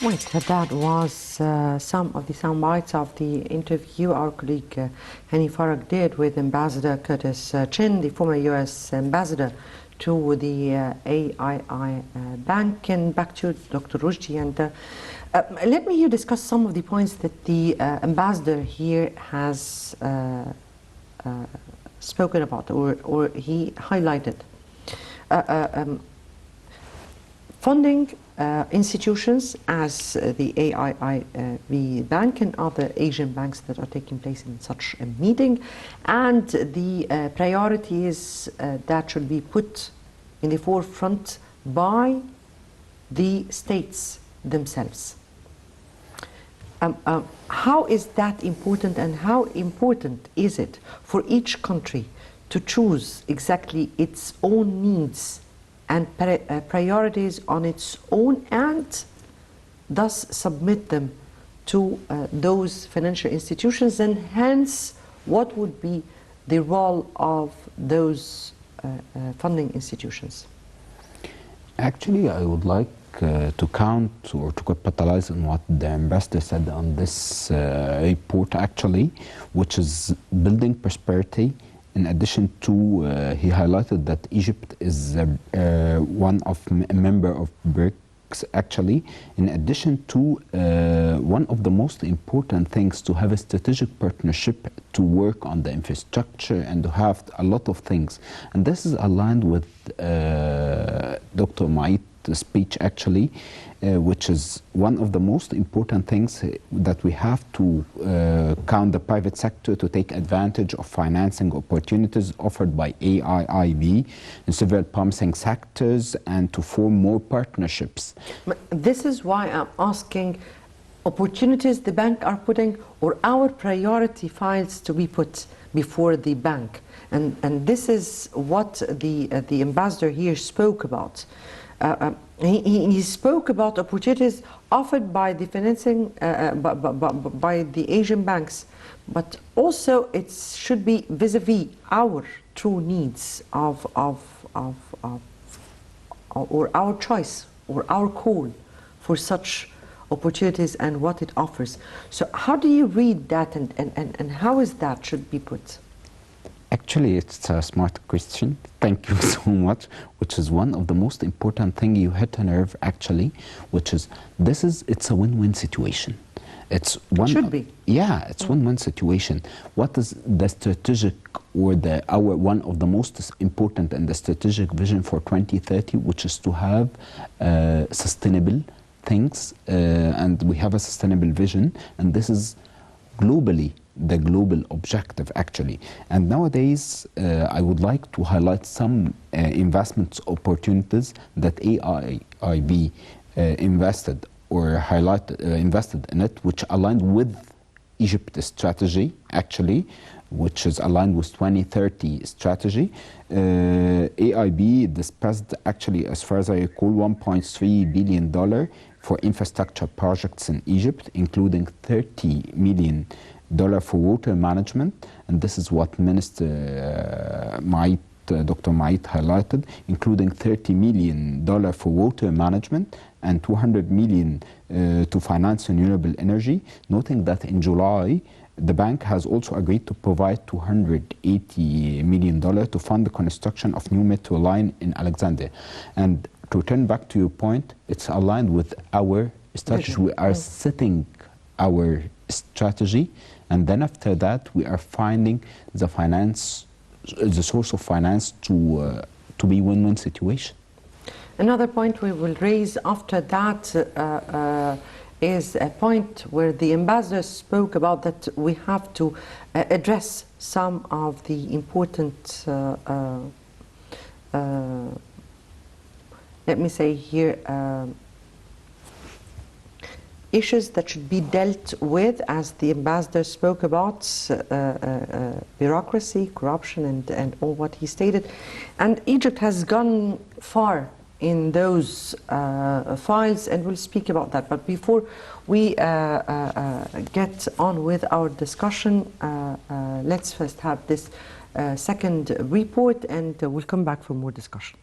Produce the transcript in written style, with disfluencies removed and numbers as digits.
Right, that was some of the sound bites of the interview our colleague Hani Farag did with Ambassador Curtis Chin, the former U.S. ambassador to the AII Bank. And back to Dr. Rushdy, and let me here discuss some of the points that the ambassador here has spoken about, or he highlighted. Funding institutions as the AIIB Bank and other Asian banks that are taking place in such a meeting, and the priorities that should be put in the forefront by the states themselves. How is that important, and how important is it for each country to choose exactly its own needs and priorities on its own, and thus submit them to those financial institutions, and hence what would be the role of those funding institutions? Actually, I would like to count or to capitalize on what the ambassador said on this report, actually, which is building prosperity. In addition to, he highlighted that Egypt is one of a member of BRICS, actually. In addition to, one of the most important things to have a strategic partnership to work on the infrastructure and to have a lot of things. And this is aligned with Dr. Mohamed speech, actually, which is one of the most important things that we have to count the private sector to take advantage of financing opportunities offered by AIIB in several promising sectors and to form more partnerships. This is why I'm asking, opportunities the bank are putting, or our priority files to be put before the bank? And this is what the ambassador here spoke about. He spoke about opportunities offered by the financing by the Asian banks, but also it should be vis-a-vis our true needs or our choice or our call for such opportunities and what it offers. So how do you read that, and how is that should be put? Actually, it's a smart question. Thank you so much. Which is one of the most important thing you hit a nerve, actually, which is it's a win-win situation. It's one. It should be. Yeah, it's win-win situation. What is the strategic or one of the most important and the strategic vision for 2030, which is to have sustainable things, and we have a sustainable vision, and this is globally the global objective, actually. And nowadays, I would like to highlight some investment opportunities that AIIB invested in it, which aligned with Egypt's strategy, actually, which is aligned with 2030 strategy. AIB disbursed, actually, as far as I recall, $1.3 billion for infrastructure projects in Egypt, including $30 million for water management, and this is what Minister Dr. Mohamed highlighted, including $30 million for water management and $200 million to finance renewable energy, noting that in July, the bank has also agreed to provide $280 million to fund the construction of new metro line in Alexandria. And to return back to your point, it's aligned with our strategy. We are setting our strategy, and then after that, we are finding the source of finance to be win-win situation. Another point we will raise after that is a point where the ambassador spoke about that we have to address some of the important, let me say here, issues that should be dealt with, as the ambassador spoke about, bureaucracy, corruption, and all what he stated. And Egypt has gone far in those files, and we'll speak about that. But before we get on with our discussion, let's first have this second report, and we'll come back for more discussion.